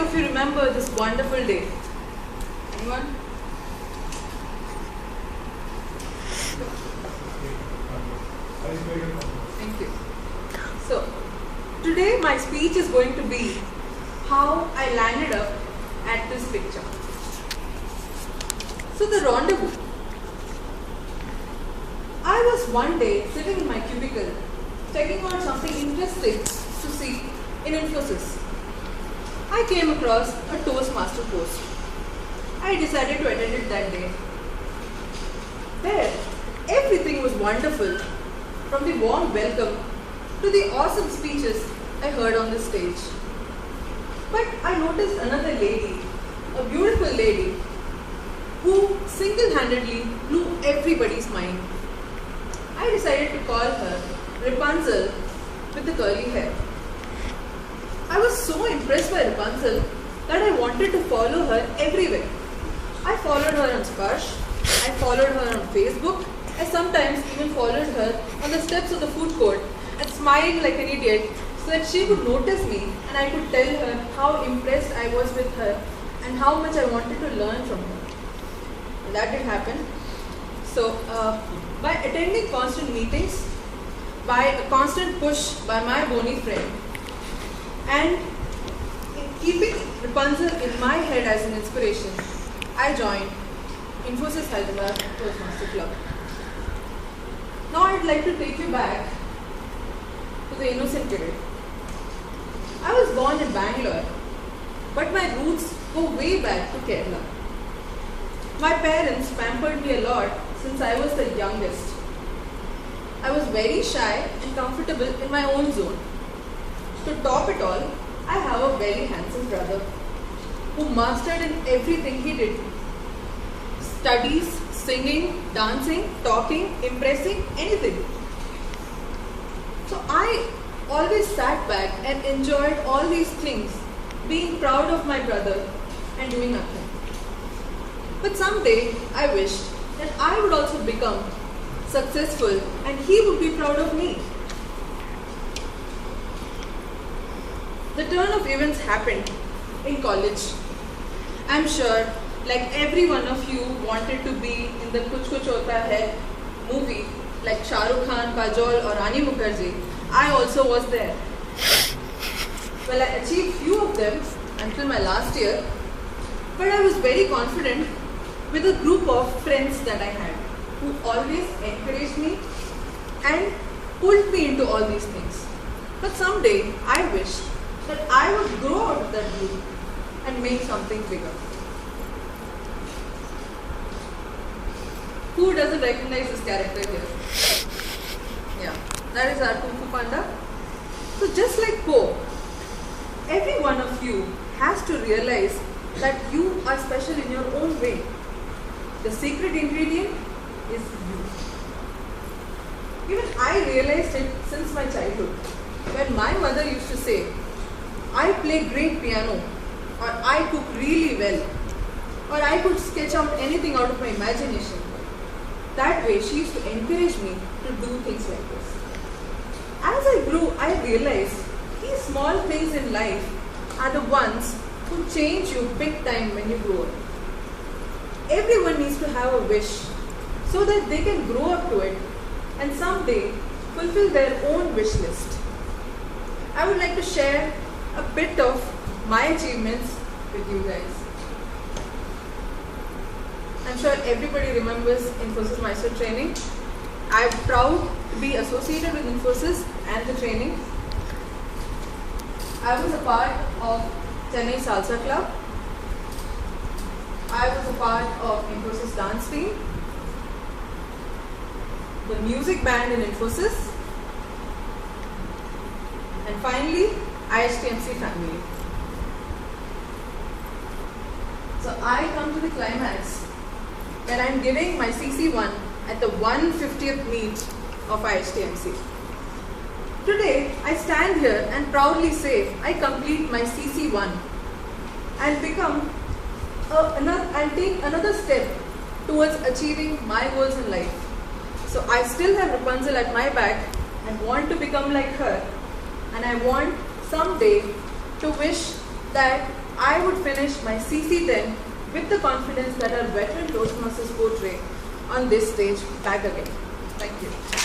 of you remember this wonderful day? Anyone? Thank you. So, today my speech is going to be how I landed up at this picture. So, the rendezvous. I was one day sitting in my cubicle, checking out something interesting to see in Infosys. I came across a Toastmaster post. I decided to attend it that day. There, everything was wonderful, from the warm welcome to the awesome speeches I heard on the stage. But I noticed another lady, a beautiful lady, who single-handedly blew everybody's mind. I decided to call her Rapunzel with the curly hair. I was so impressed by Rapunzel that I wanted to follow her everywhere. I followed her on Sparsh, I followed her on Facebook, I sometimes even followed her on the steps of the food court and smiled like an idiot so that she could notice me and I could tell her how impressed I was with her and how much I wanted to learn from her. And that did happen. So, by attending constant meetings, by a constant push by my bony friend, and in keeping Rapunzel in my head as an inspiration, I joined Infosys Hyderabad Toastmaster Club. Now I'd like to take you back to the innocent period. I was born in Bangalore, but my roots go way back to Kerala. My parents pampered me a lot since I was the youngest. I was very shy and comfortable in my own zone. To top it all, I have a very handsome brother who mastered in everything he did. Studies, singing, dancing, talking, impressing, anything. So I always sat back and enjoyed all these things, being proud of my brother and doing nothing. But someday I wished that I would also become successful and he would be proud of me. The turn of events happened in college. I'm sure, like every one of you wanted to be in the Kuch Kuch Hota Hai movie, like Shah Rukh Khan, Kajol or Rani Mukherjee, I also was there. Well, I achieved few of them until my last year, but I was very confident with a group of friends that I had who always encouraged me and pulled me into all these things. But someday I wished that I would grow out of that group and make something bigger. Who doesn't recognize this character here? Yeah, that is our Kung Fu Panda. So just like Po, every one of you has to realize that you are special in your own way. The secret ingredient is you. Even I realized it since my childhood. When my mother used to say, I play great piano, or I cook really well, or I could sketch out anything out of my imagination. That way she used to encourage me to do things like this. As I grew, I realized these small things in life are the ones who change you big time when you grow up. Everyone needs to have a wish so that they can grow up to it and someday fulfill their own wish list. I would like to share a bit of my achievements with you guys. I'm sure everybody remembers Infosys Mysore training. I'm proud to be associated with Infosys and the training. I was a part of Chennai Salsa Club. I was a part of Infosys dance team, the music band in Infosys, and finally IHTMC family. So I come to the climax where I am giving my CC1 at the 150th meet of IHTMC. Today I stand here and proudly say I complete my CC1 and become I'll take another step towards achieving my goals in life. So I still have Rapunzel at my back and want to become like her, and I want someday to wish that I would finish my CC then with the confidence that our veteran Toastmasters portray on this stage back again. Thank you.